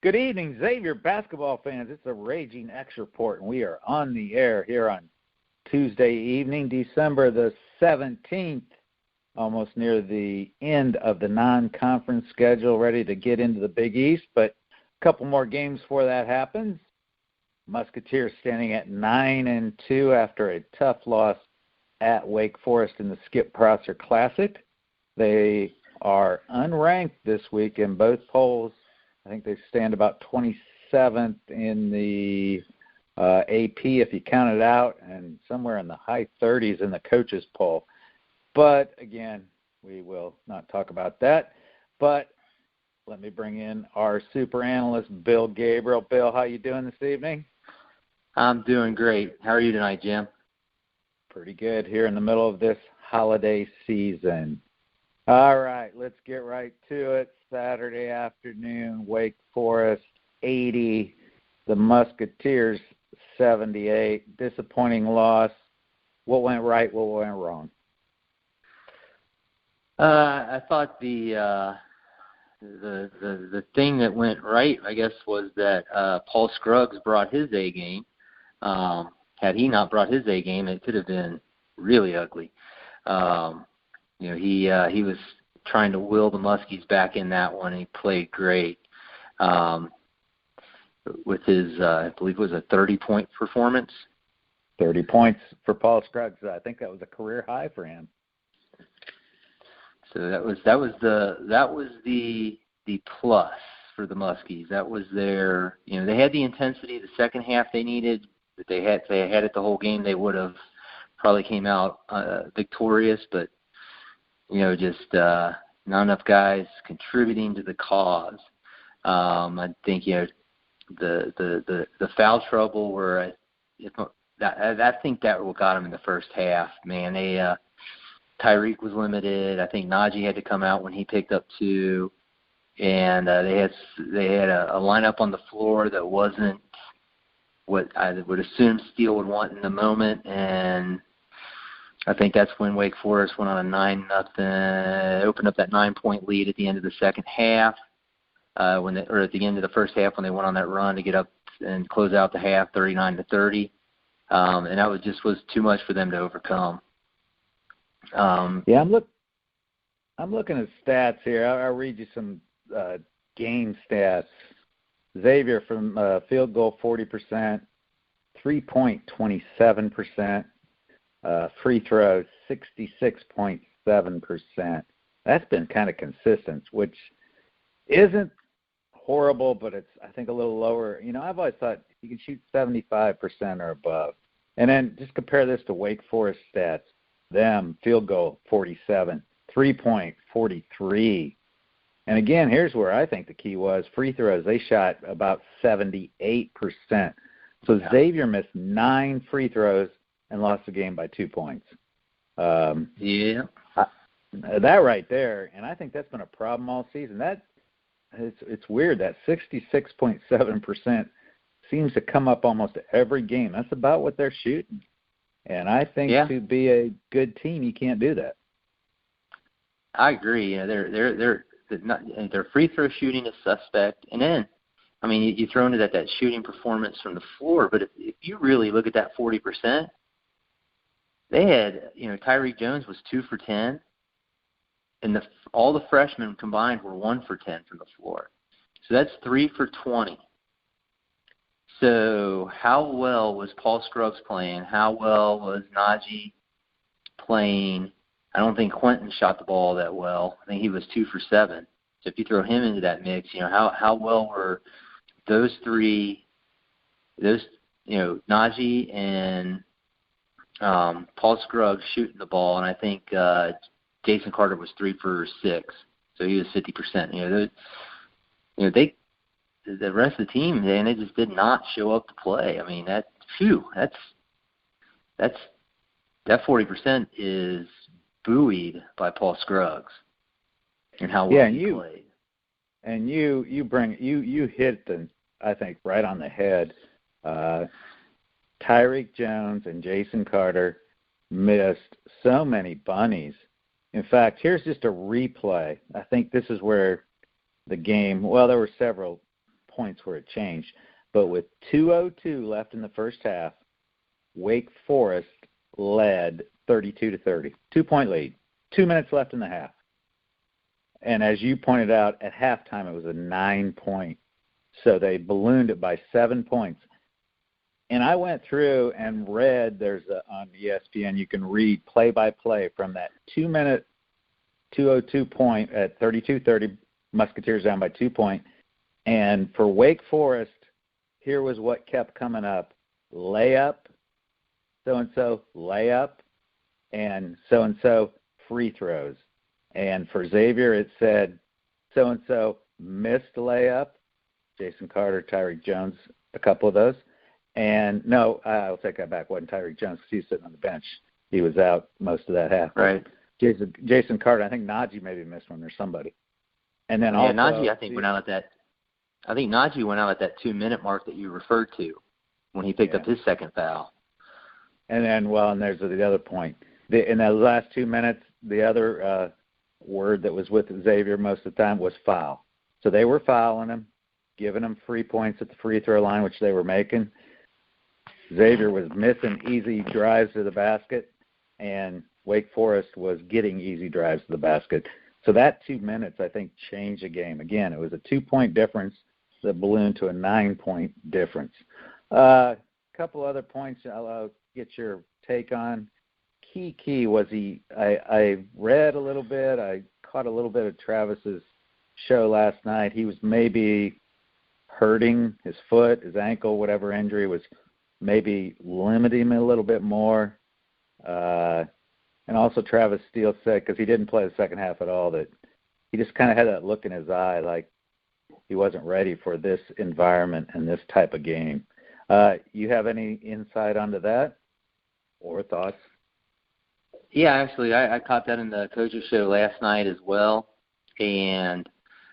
Good evening, Xavier basketball fans. It's a RaGing X Report, and we are on the air here on Tuesday evening, December the 17th, almost near the end of the non-conference schedule, ready to get into the Big East, but a couple more games before that happens. Musketeers standing at 9-2 after a tough loss at Wake Forest in the Skip Prosser Classic. They are unranked this week in both polls. I think they stand about 27th in the AP if you count it out, and somewhere in the high 30s in the coaches poll. But, again, we will not talk about that. But let me bring in our super analyst, Bill Gabriel. Bill, how you doing this evening? I'm doing great. How are you tonight, Jim? Pretty good here in the middle of this holiday season. All right, let's get right to it. Saturday afternoon, Wake Forest 80, the Musketeers 78. Disappointing loss. What went right? What went wrong? I thought the thing that went right, I guess, was that Paul Scruggs brought his A game. Had he not brought his A game, it could have been really ugly. He was trying to will the Muskies back in that one, and he played great with his, I believe it was a 30-point performance. 30 points for Paul Scruggs. I think that was a career high for him. So that was the plus for the Muskies. That was their, they had the intensity the second half they needed. If they had it the whole game, they would have probably came out victorious, but just not enough guys contributing to the cause. I think the foul trouble where I think that what got them in the first half. Man, Tyreek was limited. I think Najee had to come out when he picked up 2, and they had a lineup on the floor that wasn't what I would assume Steele would want in the moment, and I think that's when Wake Forest went on a 9-0, opened up that 9-point lead at the end of the second half, or at the end of the first half when they went on that run to get up and close out the half 39-30, and that was too much for them to overcome. I'm looking at stats here. I'll read you some game stats. Xavier from field goal 40%, 3-point 27%, free throws 66.7%. That's been kind of consistent, which isn't horrible, but it's, I think, a little lower. I've always thought you can shoot 75% or above. And then just compare this to Wake Forest stats. Them, field goal 47, 3-point 43. And again, here's where I think the key was free throws. They shot about 78%. So yeah. Xavier missed 9 free throws and lost the game by 2 points. That right there, and I think that's been a problem all season. It's weird that 66.7% seems to come up almost every game. That's about what they're shooting. And I think to be a good team, you can't do that. I agree. Their free throw shooting is suspect. And then, you throw into that shooting performance from the floor. But if you really look at that 40%, they had, Tyreek Jones was 2 for 10, and all the freshmen combined were 1 for 10 from the floor. So that's 3 for 20. So how well was Paul Scruggs playing? How well was Najee playing? I don't think Quentin shot the ball that well. I think he was 2 for 7. So if you throw him into that mix, how well were those three, Najee and Paul Scruggs shooting the ball, and I think Jason Carter was 3 for 6. So he was 50%. The rest of the team, they just did not show up to play. That 40% is buoyed by Paul Scruggs and how well he played. And you hit I think right on the head. Tyreek Jones and Jason Carter missed so many bunnies. In fact, here's just a replay. I think this is where the game, there were several points where it changed. But with 2:02 left in the first half, Wake Forest led 32-30, 2-point lead, 2 minutes left in the half. And as you pointed out, at halftime it was a 9-point. So they ballooned it by 7 points. And I went through and read, on ESPN, you can read play-by-play from that 2-minute 2:02 point at 32-30, Musketeers down by 2 points. And for Wake Forest, here was what kept coming up. Layup, so-and-so, layup, and so-and-so, free throws. And for Xavier, it said so-and-so missed layup, Jason Carter, Tyreek Jones, a couple of those. And no, I'll take that back. It wasn't Tyreek Jones because he was sitting on the bench. He was out most of that half. Right. Jason Carter, I think Najee maybe missed one or somebody. And then also Najee, I think, went out at that. I think Najee went out at that 2-minute mark that you referred to when he picked up his second foul. And then, and there's the other point. In the last 2 minutes, the other word that was with Xavier most of the time was foul. So they were fouling him, giving him free points at the free throw line, which they were making. Xavier was missing easy drives to the basket, and Wake Forest was getting easy drives to the basket. So that 2 minutes, I think, changed the game. Again, it was a 2-point difference that ballooned to a 9-point difference. A couple other points I'll get your take on. Key was I read a little bit. I caught a little bit of Travis's show last night. He was maybe hurting his foot, his ankle, whatever injury was maybe limiting him a little bit more. And also Travis Steele said, because he didn't play the second half at all, that he just kind of had that look in his eye like he wasn't ready for this environment and this type of game. You have any insight onto that or thoughts? Yeah, actually, I caught that in the coach's show last night as well. And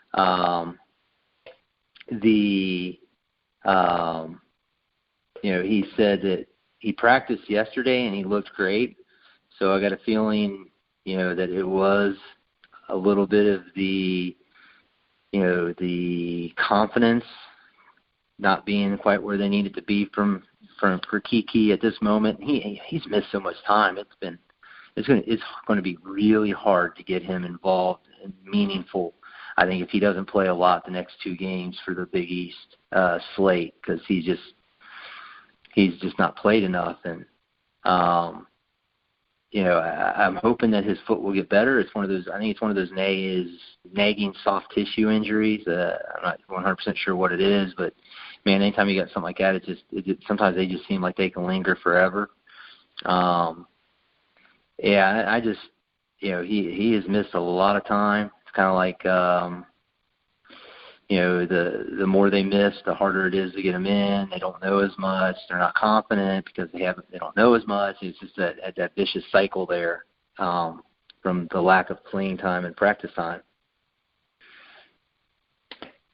he said that he practiced yesterday and he looked great. So I got a feeling, that it was a little bit of the confidence not being quite where they needed to be for Kiki at this moment. He's missed so much time. It's going to be really hard to get him involved and meaningful. I think if he doesn't play a lot the next 2 games for the Big East slate, because he's just not played enough. And I'm hoping that his foot will get better. It's one of those. I think it's one of those nagging soft tissue injuries. I'm not 100% sure what it is, but man, anytime you got something like that, it sometimes they just seem like they can linger forever. I just, he has missed a lot of time. It's kind of like, the more they miss, the harder it is to get them in. They don't know as much. They're not confident because they don't know as much. It's just that vicious cycle there from the lack of playing time and practice time.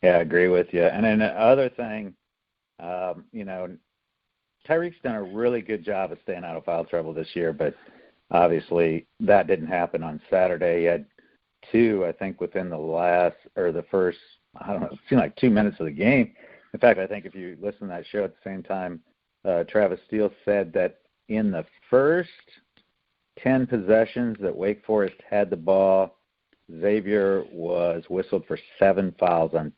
Yeah, I agree with you. And then the other thing, Tyreek's done a really good job of staying out of foul trouble this year, but obviously that didn't happen on Saturday. He had 2, I think, within the first, I don't know, it seemed like 2 minutes of the game. In fact, I think if you listen to that show at the same time, Travis Steele said that in the first 10 possessions that Wake Forest had the ball, Xavier was whistled for 7 fouls on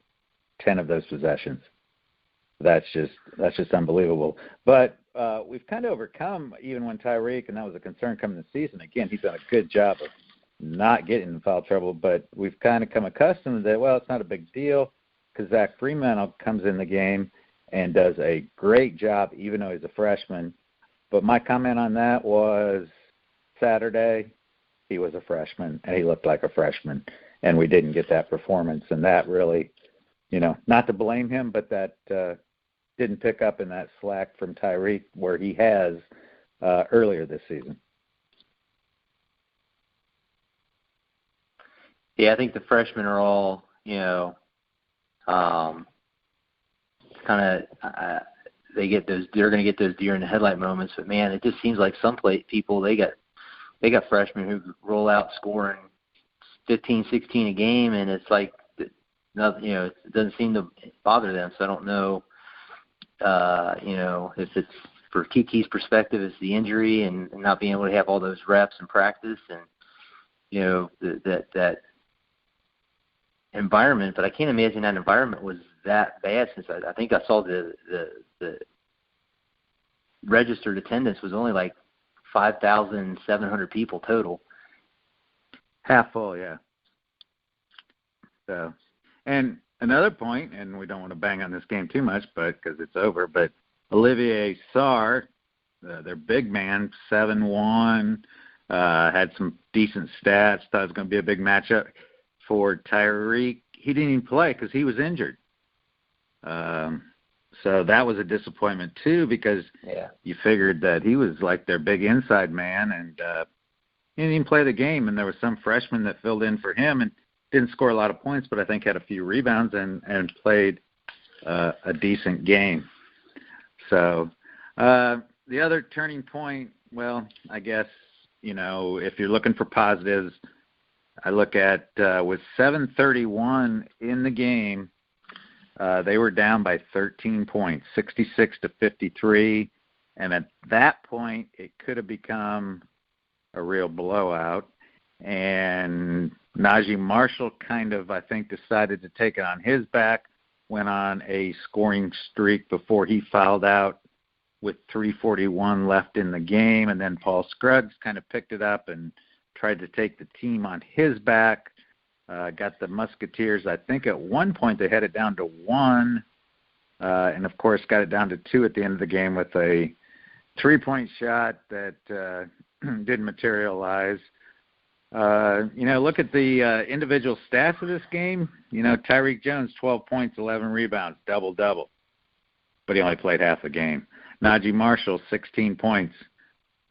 10 of those possessions. That's just unbelievable. But we've kind of overcome, even when Tyreek, and that was a concern coming this season. Again, he's done a good job of not getting in foul trouble, but we've kind of come accustomed to that. Well, it's not a big deal because Zach Fremantle comes in the game and does a great job, even though he's a freshman. But my comment on that was Saturday, he was a freshman, and he looked like a freshman, and we didn't get that performance. And that really, not to blame him, but that didn't pick up in that slack from Tyreek where he has earlier this season. Yeah, I think the freshmen are all, kind of they're going to get those deer in the headlight moments. But man, it just seems like some people they got freshmen who roll out scoring 15, 16 a game, and it's like, it doesn't seem to bother them. So I don't know, if it's for Kiki's perspective, it's the injury and not being able to have all those reps in practice and, that environment. But I can't imagine that environment was that bad since I think I saw the registered attendance was only like 5,700 people total. Half full, yeah. So, and another point, and we don't want to bang on this game too much, but because it's over. But Olivier Sarr, their big man, 7'1", had some decent stats. Thought it was going to be a big matchup for Tyreek. He didn't even play because he was injured. So that was a disappointment too, because you figured that he was like their big inside man, and he didn't even play the game. And there was some freshman that filled in for him and didn't score a lot of points, but I think had a few rebounds and played a decent game. So the other turning point, well, I guess, if you're looking for positives, I look at with 7:31 in the game, they were down by 13 points, 66-53, and at that point, it could have become a real blowout. And Najee Marshall kind of, I think, decided to take it on his back, went on a scoring streak before he fouled out with 3:41 left in the game, and then Paul Scruggs kind of picked it up and tried to take the team on his back. Got the Musketeers, I think at one point they had it down to 1, and of course got it down to 2 at the end of the game with a 3-point shot that didn't materialize. Look at the individual stats of this game. Tyreek Jones, 12 points, 11 rebounds, double-double, but he only played half the game. Najee Marshall, 16 points,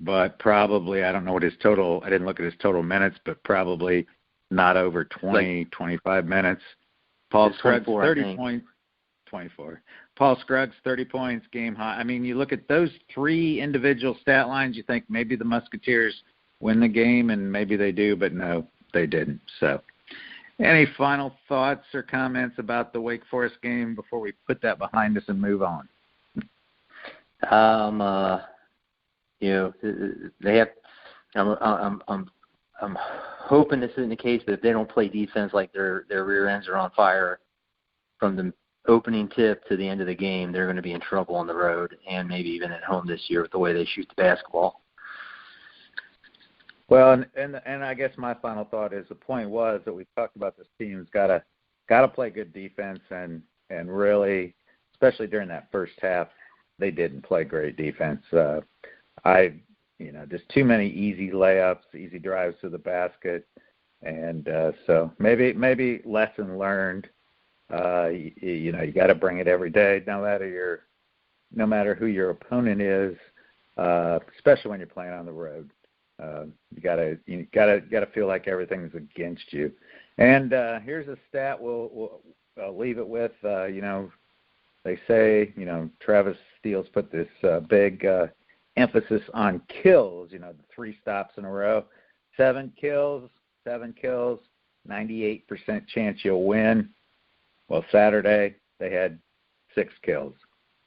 but probably, I don't know what his total, I didn't look at his total minutes, but probably not over 20, 25 minutes. Paul Scruggs, 30 points, 24. Paul Scruggs, 30 points, game high. I mean, you look at those three individual stat lines, you think maybe the Musketeers win the game, and maybe they do, but no, they didn't. So any final thoughts or comments about the Wake Forest game before we put that behind us and move on? They have. I'm hoping this isn't the case, but if they don't play defense, like their rear ends are on fire from the opening tip to the end of the game, they're going to be in trouble on the road and maybe even at home this year with the way they shoot the basketball. Well, and I guess my final thought is the point was that we talked about this team's got to play good defense, and really, especially during that first half, they didn't play great defense. Just too many easy layups, easy drives to the basket, and so maybe lesson learned. You got to bring it every day, no matter who your opponent is, especially when you're playing on the road. You gotta feel like everything's against you. And here's a stat we'll leave it with. They say Travis Steele's put this big emphasis on kills. The 3 stops in a row, 7 kills, 98% chance you'll win. Well, Saturday they had 6 kills,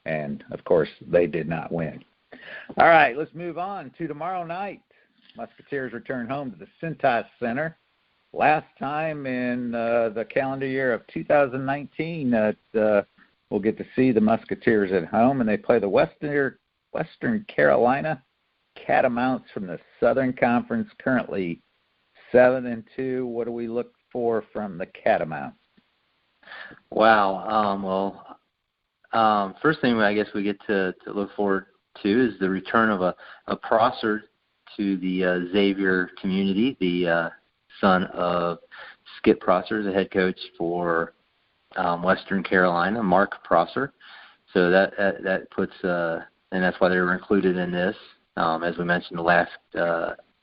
and of course they did not win. All right, let's move on to tomorrow night. Musketeers return home to the Cintas Center. Last time in the calendar year of 2019 that we'll get to see the Musketeers at home, and they play the Western Carolina Catamounts from the Southern Conference, currently 7-2. What do we look for from the Catamounts? Wow. First thing I guess we get to look forward to is the return of a Prosser to the Xavier community, the son of Skip Prosser, the head coach for Western Carolina, Mark Prosser. So that puts, and that's why they were included in this, as we mentioned in the last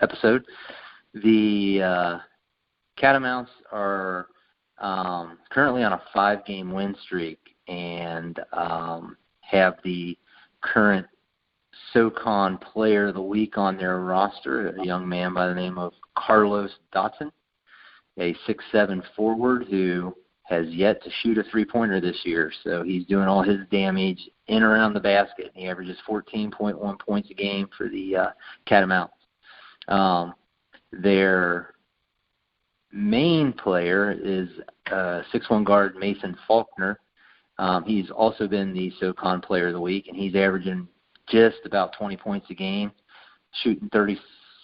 episode. The Catamounts are currently on a 5-game win streak and have the current SoCon Player of the Week on their roster, a young man by the name of Carlos Dotson, a 6'7" forward who has yet to shoot a three-pointer this year. So he's doing all his damage in and around the basket. He averages 14.1 points a game for the Catamounts. Their main player is 6'1" guard Mason Faulkner. He's also been the SoCon Player of the Week, and he's averaging just about 20 points a game, shooting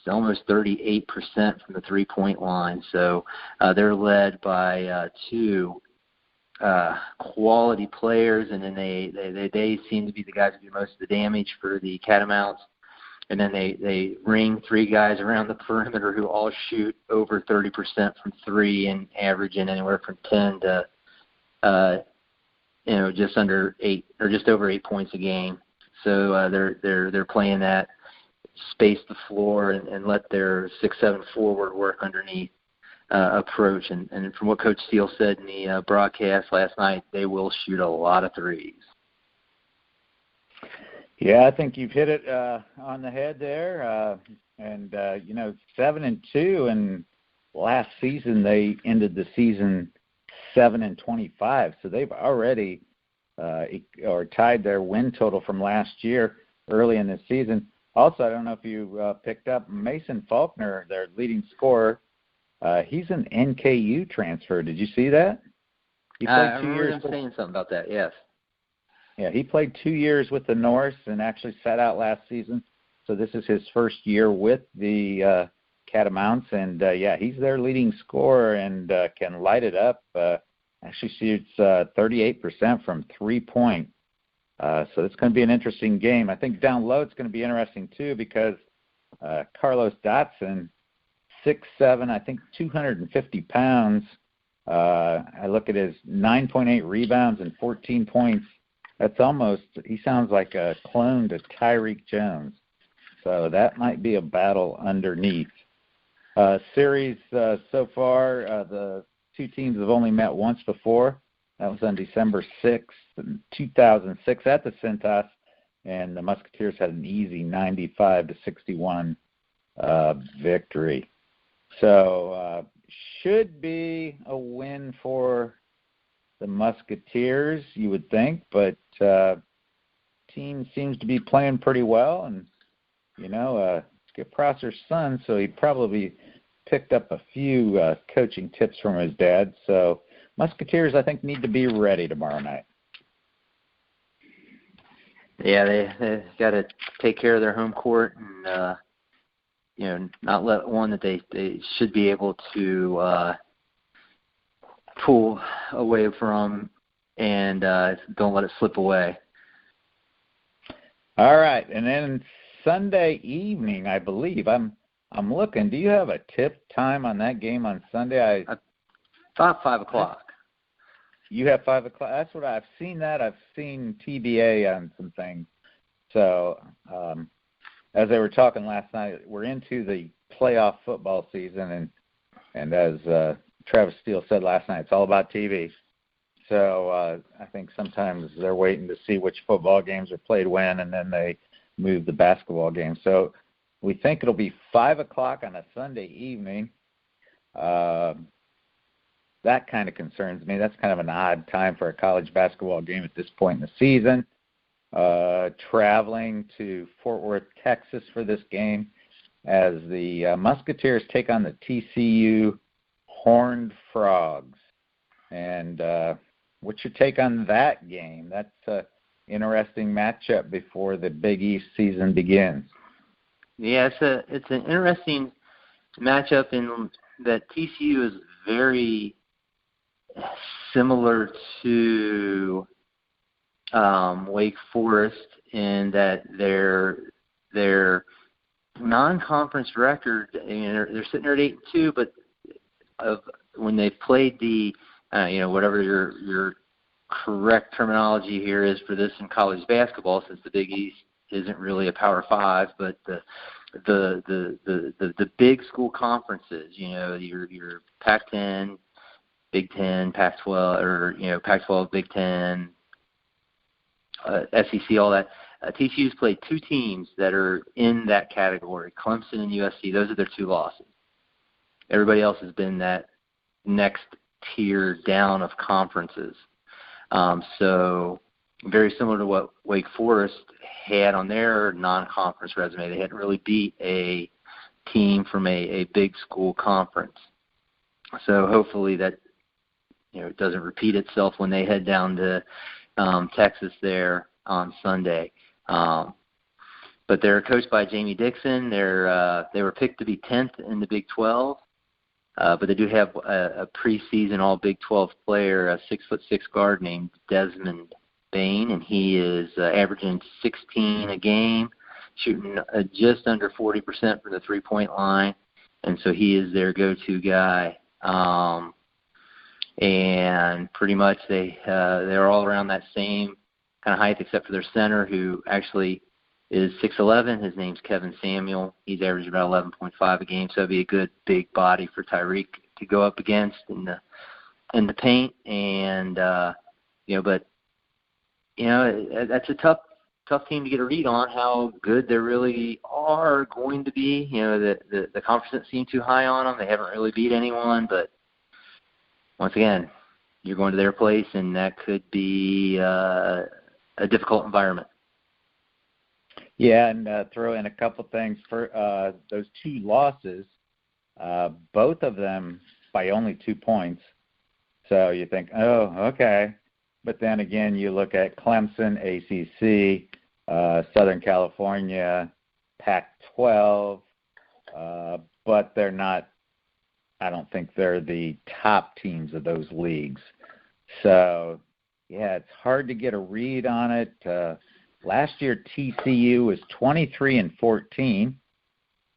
almost 38% from the three-point line. So they're led by two quality players, and then they seem to be the guys who do most of the damage for the Catamounts. And then they ring three guys around the perimeter who all shoot over 30% from three and averaging anywhere from 10 to just under 8 or just over 8 points a game. So they're playing that space the floor and let their 6'7" forward work underneath approach. And from what Coach Steele said in the broadcast last night, they will shoot a lot of threes. Yeah, I think you've hit it on the head there. 7-2, and last season they ended the season 7-25. So they've already tied their win total from last year early in the season. Also, I don't know if you picked up Mason Faulkner, their leading scorer. He's an NKU transfer. Did you see that? He played 2 years. I'm saying something about that. Yes. Yeah, he played 2 years with the Norse and actually sat out last season. So this is his first year with the Catamounts, and he's their leading scorer and can light it up. Actually shoots 38% from 3-point. So it's going to be an interesting game. I think down low it's going to be interesting too because Carlos Dotson, 6'7", I think 250 pounds. I look at his 9.8 rebounds and 14 points. That's he sounds like a clone to Tyreek Jones. So that might be a battle underneath. Series so far, the two teams have only met once before. That was on December 6th, 2006 at the Cintas, and the Musketeers had an easy 95-61 victory. So should be a win for the Musketeers, you would think, but team seems to be playing pretty well, and Skip Prosser's son, so he probably picked up a few coaching tips from his dad. So Musketeers, I think, need to be ready tomorrow night. Yeah, they got to take care of their home court and not let one that they should be able to pull away from, and don't let it slip away. All right, and then Sunday evening, I believe. I'm looking. Do you have a tip time on that game on Sunday? I thought 5 o'clock. You have 5 o'clock. That's what I've seen. I've seen TBA on some things. So as they were talking last night, we're into the playoff football season, and as Travis Steele said last night, it's all about TV. So I think sometimes they're waiting to see which football games are played when, and then they move the basketball game. So we think it'll be 5 o'clock on a Sunday evening. That kind of concerns me. That's kind of an odd time for a college basketball game at this point in the season. Traveling to Fort Worth, Texas for this game as the Musketeers take on the TCU Horned Frogs. And what's your take on that game? That's an interesting matchup before the Big East season begins. Yeah, it's an interesting matchup in that TCU is very similar to Wake Forest in that their non-conference record, they're sitting there at 8-2, but when they've played the whatever your correct terminology here is for this in college basketball, since the Big East isn't really a Power 5, but the big school conferences, your Pac-10, Big 10, Pac-12, or Pac-12, Big 10, SEC, all that. TCU's played two teams that are in that category, Clemson and USC. Those are their two losses. Everybody else has been that next tier down of conferences. So very similar to what Wake Forest had on their non-conference resume. They hadn't really beat a team from a big school conference. So hopefully that it doesn't repeat itself when they head down to Texas there on Sunday. But they're coached by Jamie Dixon. They were picked to be 10th in the Big 12, but they do have a preseason All Big 12 player, a 6'6" guard named Desmond Bain, and he is averaging 16 a game, shooting just under 40% from the three-point line, and so he is their go-to guy. And pretty much they're all around that same kind of height, except for their center, who actually is 6'11". His name's Kevin Samuel. He's averaging about 11.5 a game, so it'd be a good big body for Tyreek to go up against in the paint. And but that's a tough team to get a read on how good they really are going to be. The conference doesn't seem too high on them. They haven't really beat anyone, but once again, you're going to their place, and that could be a difficult environment. Yeah, and throw in a couple things for those two losses, both of them by only 2 points. So you think, oh, okay. But then again, you look at Clemson, ACC, Southern California, Pac-12, but they're not, I don't think they're the top teams of those leagues. So, yeah, it's hard to get a read on it. Last year, TCU was 23-14,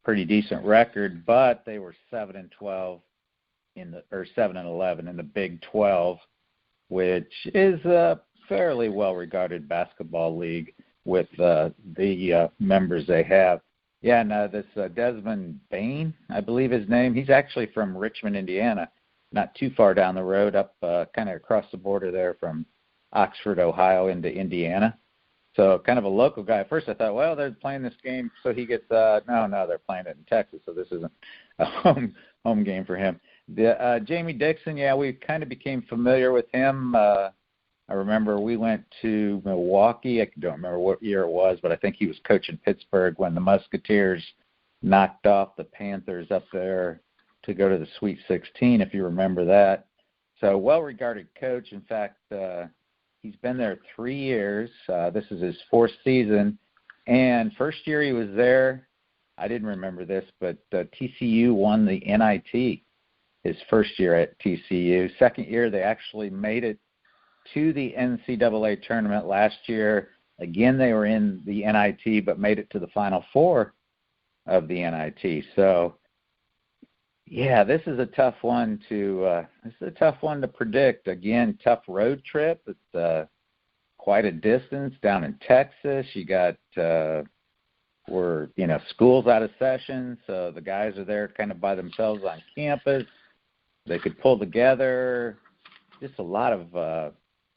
pretty decent record, but they were 7-12 or 7-11 in the Big 12, which is a fairly well-regarded basketball league with the members they have. Yeah, and this Desmond Bain, I believe his name, he's actually from Richmond, Indiana, not too far down the road, up kind of across the border there from Oxford, Ohio into Indiana. So kind of a local guy. At first I thought, well, they're playing this game so he gets no, they're playing it in Texas, so this isn't a home game for him. Jamie Dixon, yeah, we kind of became familiar with him. I remember we went to Milwaukee. I don't remember what year it was, but I think he was coaching Pittsburgh when the Musketeers knocked off the Panthers up there to go to the Sweet 16, if you remember that. So well-regarded coach. In fact, he's been there 3 years. This is his 4th season. And first year he was there, I didn't remember this, but TCU won the NIT his first year at TCU. Second year they actually made it to the NCAA tournament last year. Again, they were in the NIT, but made it to the Final Four of the NIT. So, yeah, this is a tough one to predict. Again, tough road trip. It's quite a distance down in Texas. You got school's out of session, so the guys are there kind of by themselves on campus. They could pull together. Just a lot of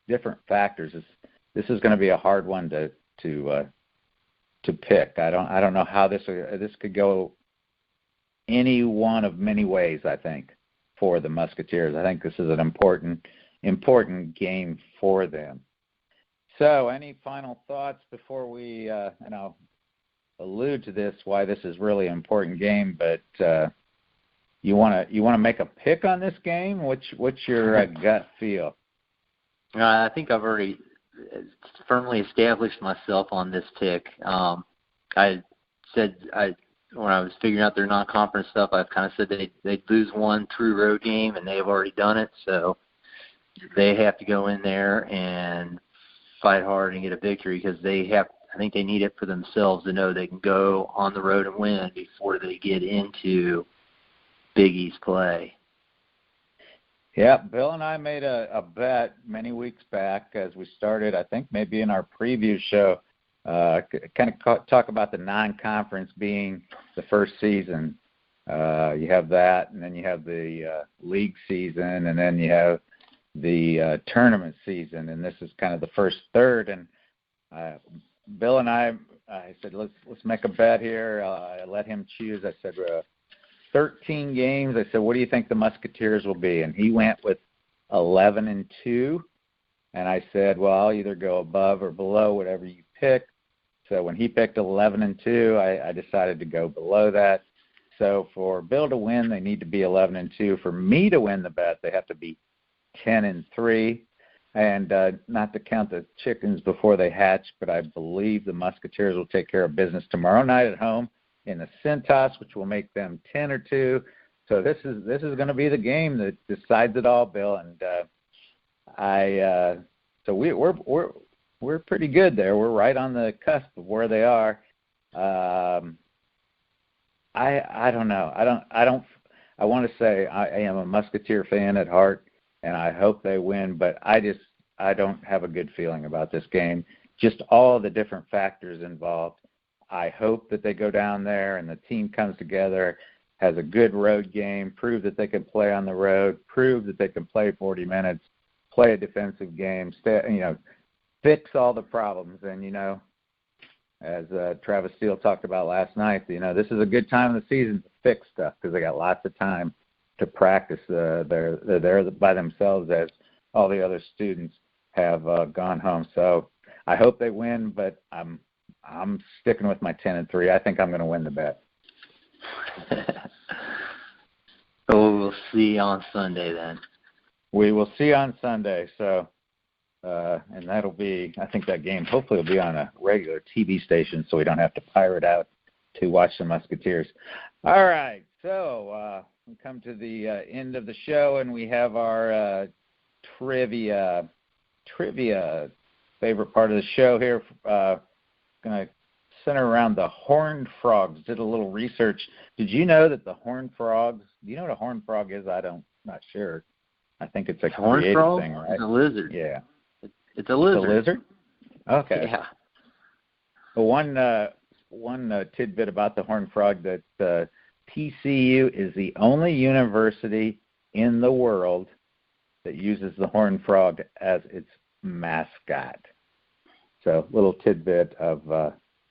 different factors. This is going to be a hard one to pick. I don't know how this could go any one of many ways. I think for the Musketeers, I think this is an important game for them. So, any final thoughts before we allude to this? Why this is really an important game, but you want to make a pick on this game? What's your gut feel? I think I've already firmly established myself on this pick. I said when I was figuring out their non-conference stuff, I've kind of said they'd lose one true road game, and they've already done it. So they have to go in there and fight hard and get a victory because I think they need it for themselves to know they can go on the road and win before they get into Big East play. Yeah, Bill and I made a bet many weeks back as we started, I think maybe in our preview show, kind of talk about the non-conference being the first season. You have that, and then you have the league season, and then you have the tournament season, and this is kind of the first third. And Bill and I said, let's make a bet here. I let him choose. I said, 13 games. I said, what do you think the Musketeers will be? And he went with 11-2, and I said, well, I'll either go above or below whatever you pick. So when he picked 11-2, I decided to go below that. So for Bill to win, they need to be 11-2. For me to win the bet, they have to be 10-3. And not to count the chickens before they hatch, but I believe the Musketeers will take care of business tomorrow night at home in the Cintas, which will make them 10-2. So this is going to be the game that decides it all, Bill. And so we're pretty good there. We're right on the cusp of where they are. I don't know. I want to say I am a Musketeer fan at heart, and I hope they win, but I don't have a good feeling about this game. Just all the different factors involved. I hope that they go down there and the team comes together, has a good road game, prove that they can play on the road, prove that they can play 40 minutes, play a defensive game, fix all the problems. And, as Travis Steele talked about last night, this is a good time of the season to fix stuff because they got lots of time to practice. They're there by themselves as all the other students have gone home. So I hope they win, but I'm sticking with my 10-3. I think I'm going to win the bet. So we'll see on Sunday then. We will see on Sunday. So, and that'll be, I think that game hopefully will be on a regular TV station so we don't have to pirate out to watch the Musketeers. All right. So we come to the end of the show, and we have our trivia favorite part of the show here. Going to center around the horned frogs. Did a little research. Did you know that the horned frogs, do you know what a horned frog is? Not sure. I think it's a creative frog thing, right? It's a lizard. Yeah. It's a lizard. It's a lizard? Okay. Yeah. Well, one tidbit about the horned frog, that TCU is the only university in the world that uses the horned frog as its mascot. So little tidbit of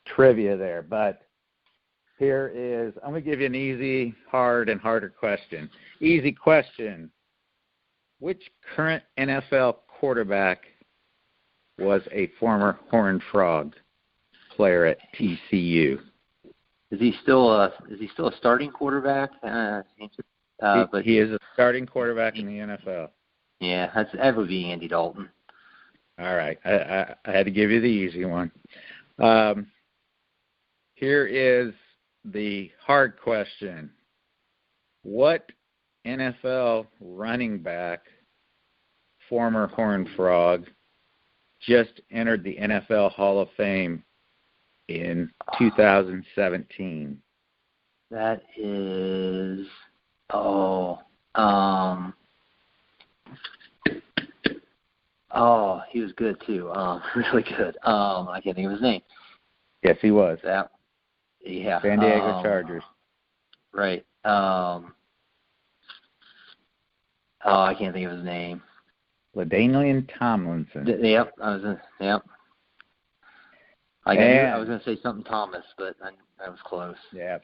trivia there. But here is, I'm going to give you an easy, hard, and harder question. Easy question. Which current NFL quarterback was a former Horned Frog player at TCU? Is he still a starting quarterback? But he is a starting quarterback in the NFL. Yeah, that would be Andy Dalton. All right, I had to give you the easy one. Here is the hard question. What NFL running back, former Horned Frog, just entered the NFL Hall of Fame in 2017? That is, he was good too. Really good. I can't think of his name. Yes, he was. Yeah. San Diego Chargers. Right. I can't think of his name. LaDainian Tomlinson. Yep. I was going to say something Thomas, but I was close. Yeah.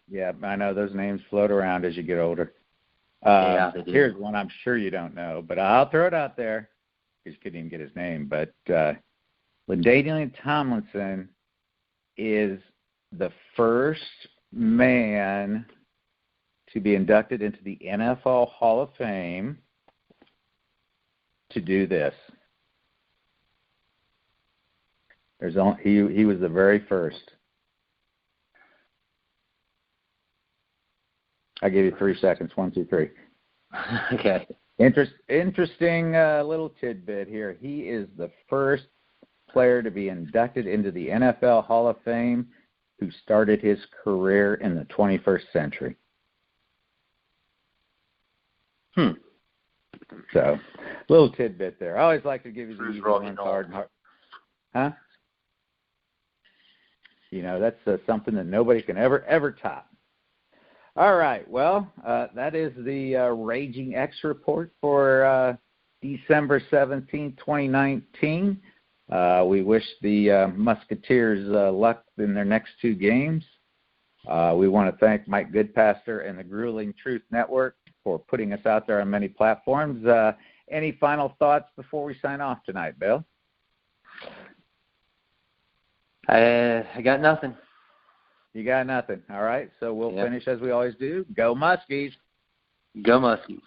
I know those names float around as you get older. Yeah, they do. Here's one I'm sure you don't know, but I'll throw it out there. You just couldn't even get his name. But LaDainian Tomlinson is the first man to be inducted into the NFL Hall of Fame to do this. He was the very first. I give you 3 seconds. 1, 2, 3. Okay. Interesting little tidbit here. He is the first player to be inducted into the NFL Hall of Fame who started his career in the 21st century. So, little tidbit there. I always like to give you the easy ones, hard. Huh? That's something that nobody can ever top. All right. Well, that is the RaGing X report for December 17th, 2019. We wish the Musketeers luck in their next 2 games. We want to thank Mike Goodpaster and the Grueling Truth Network for putting us out there on many platforms. Any final thoughts before we sign off tonight, Bill? I got nothing. You got nothing. All right, so we'll finish as we always do. Go Muskies. Go Muskies.